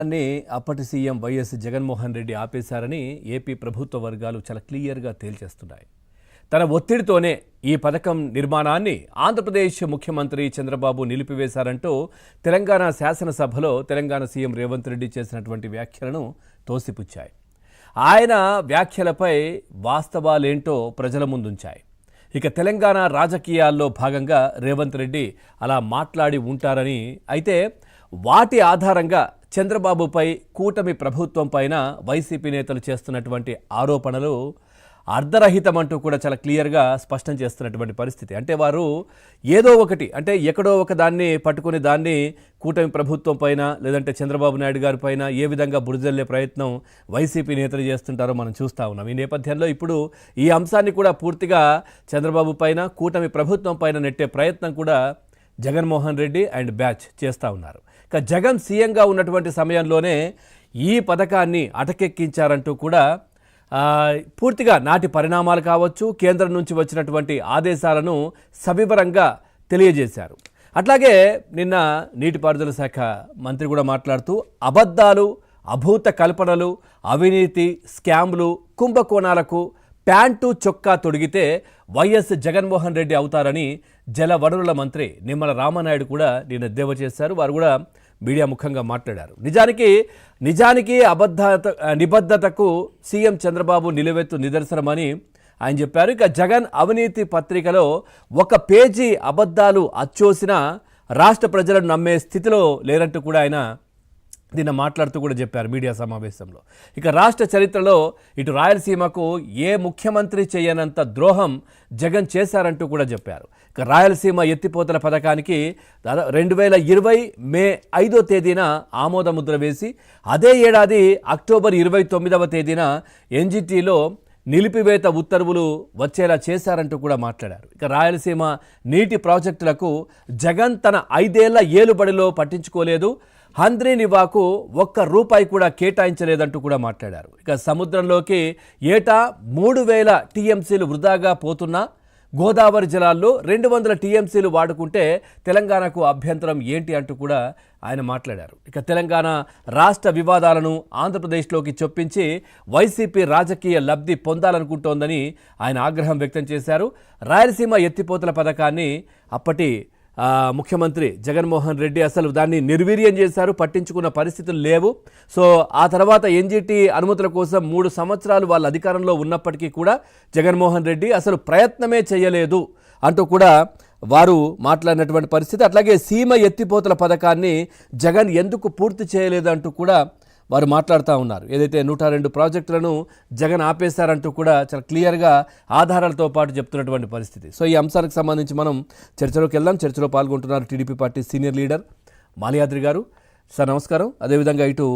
అన్ని అప్పటి CM YS Jaganmohan Reddy ఆపేశారని ఏపీ ప్రభుత్వ వర్గాలు చాలా క్లియర్గా తేల్చేస్తున్నాయి. తన ఒత్తిడితోనే ఈ పథకం నిర్మాణాన్ని ఆంధ్రప్రదేశ్ ముఖ్యమంత్రి చంద్రబాబు నిలిపివేశారంటూ తెలంగాణ శాసనసభలో తెలంగాణ సీఎం రేవంత్ రెడ్డి చేసినటువంటి వ్యాఖ్యలను తోసిపుచ్చాయి. ఆయన వ్యాఖ్యలపై వాస్తవాలేంటో ప్రజల ముందుంచాయి. ఇక తెలంగాణ రాజకీయాల్లో భాగంగా రేవంత్ రెడ్డి అలా మాట్లాడి ఉంటారని, అయితే వాటి ఆధారంగా చంద్రబాబుపై కూటమి ప్రభుత్వం పైన వైసీపీ నేతలు చేస్తున్నటువంటి ఆరోపణలు అర్ధరహితమంటూ కూడా చాలా క్లియర్గా స్పష్టం చేస్తున్నటువంటి పరిస్థితి. అంటే వారు ఏదో ఒకటి, అంటే ఎక్కడో ఒక దాన్ని పట్టుకుని దాన్ని కూటమి ప్రభుత్వం పైన లేదంటే చంద్రబాబు నాయుడు గారి పైన ఏ విధంగా బురజల్లే ప్రయత్నం వైసీపీ నేతలు చేస్తుంటారో మనం చూస్తూ ఉన్నాం. ఈ నేపథ్యంలో ఇప్పుడు ఈ అంశాన్ని కూడా పూర్తిగా చంద్రబాబు పైన కూటమి ప్రభుత్వం పైన నెట్టే ప్రయత్నం కూడా జగన్మోహన్ రెడ్డి అండ్ బ్యాచ్ చేస్తూ ఉన్నారు. ఇక జగన్ సీఎంగా ఉన్నటువంటి సమయంలోనే ఈ పథకాన్ని అటకెక్కించారంటూ కూడా పూర్తిగా నాటి పరిణామాలు కావచ్చు, కేంద్రం నుంచి వచ్చినటువంటి ఆదేశాలను సవివరంగా తెలియజేశారు. అట్లాగే నిన్న నీటిపారుదల శాఖ మంత్రి కూడా మాట్లాడుతూ అబద్ధాలు, అభూత కల్పనలు, అవినీతి, స్కామ్లు, కుంభకోణాలకు ప్యాంటు చొక్కా తొడిగితే వైఎస్ జగన్మోహన్ రెడ్డి అవుతారని జల వనరుల మంత్రి నిమ్మల రామనాయుడు కూడా నిన్న ఎద్దేవా చేశారు. వారు కూడా మీడియా ముఖంగా మాట్లాడారు. నిజానికి నిబద్ధతకు సీఎం చంద్రబాబు నిలువెత్తు నిదర్శనమని ఆయన చెప్పారు. ఇక జగన్ అవినీతి పత్రికలో ఒక పేజీ అబద్ధాలు అచ్చోసిన రాష్ట్ర ప్రజలను నమ్మే స్థితిలో లేరంటూ కూడా ఆయన నిన్న మాట్లాడుతూ కూడా చెప్పారు మీడియా సమావేశంలో. ఇక రాష్ట్ర చరిత్రలో ఇటు రాయలసీమకు ఏ ముఖ్యమంత్రి చేయనంత ద్రోహం జగన్ చేశారంటూ కూడా చెప్పారు. ఇక రాయలసీమ ఎత్తిపోతల పథకానికి 2020 మే 5వ తేదీన ఆమోద ముద్ర వేసి అదే ఏడాది అక్టోబర్ 29వ తేదీన ఎన్జిటిలో నిలిపివేత ఉత్తర్వులు వచ్చేలా చేశారంటూ కూడా మాట్లాడారు. ఇక రాయలసీమ నీటి ప్రాజెక్టులకు జగన్ తన 5 ఏళ్ల ఏలుబడిలో పట్టించుకోలేదు, హంద్రీనివాకు ₹1 కూడా కేటాయించలేదంటూ కూడా మాట్లాడారు. ఇక సముద్రంలోకి ఏటా 3000 టీఎంసీలు వృధాగా పోతున్నా గోదావరి జలాల్లో 200 టీఎంసీలు వాడుకుంటే తెలంగాణకు అభ్యంతరం ఏంటి అంటూ కూడా ఆయన మాట్లాడారు. ఇక తెలంగాణ రాష్ట్ర వివాదాలను ఆంధ్రప్రదేశ్లోకి చొప్పించి వైసీపీ రాజకీయ లబ్ధి పొందాలనుకుంటోందని ఆయన ఆగ్రహం వ్యక్తం చేశారు. రాయలసీమ ఎత్తిపోతల పథకాన్ని అప్పటి ముఖ్యమంత్రి జగన్మోహన్ రెడ్డి అసలు దాన్ని నిర్వీర్యం చేశారు, పట్టించుకున్న పరిస్థితులు లేవు. సో ఆ తర్వాత ఎన్జిటి అనుమతుల కోసం 3 సంవత్సరాలు వాళ్ళ అధికారంలో ఉన్నప్పటికీ కూడా జగన్మోహన్ రెడ్డి అసలు ప్రయత్నమే చేయలేదు అంటూ కూడా వారు మాట్లాడినటువంటి పరిస్థితి. అట్లాగే సీమ ఎత్తిపోతల పథకాన్ని జగన్ ఎందుకు పూర్తి చేయలేదు అంటూ కూడా వారు మాట్లాడుతూ ఉన్నారు. ఏదైతే 102 ప్రాజెక్టులను జగన్ ఆపేశారంటూ కూడా చాలా క్లియర్గా ఆధారాలతో పాటు చెప్తున్నటువంటి పరిస్థితి. సో ఈ అంశానికి సంబంధించి మనం చర్చలోకి వెళ్దాం. చర్చలో పాల్గొంటున్నారు TDP party senior leader Malyadri గారు. సార్ నమస్కారం. అదేవిధంగా ఇటు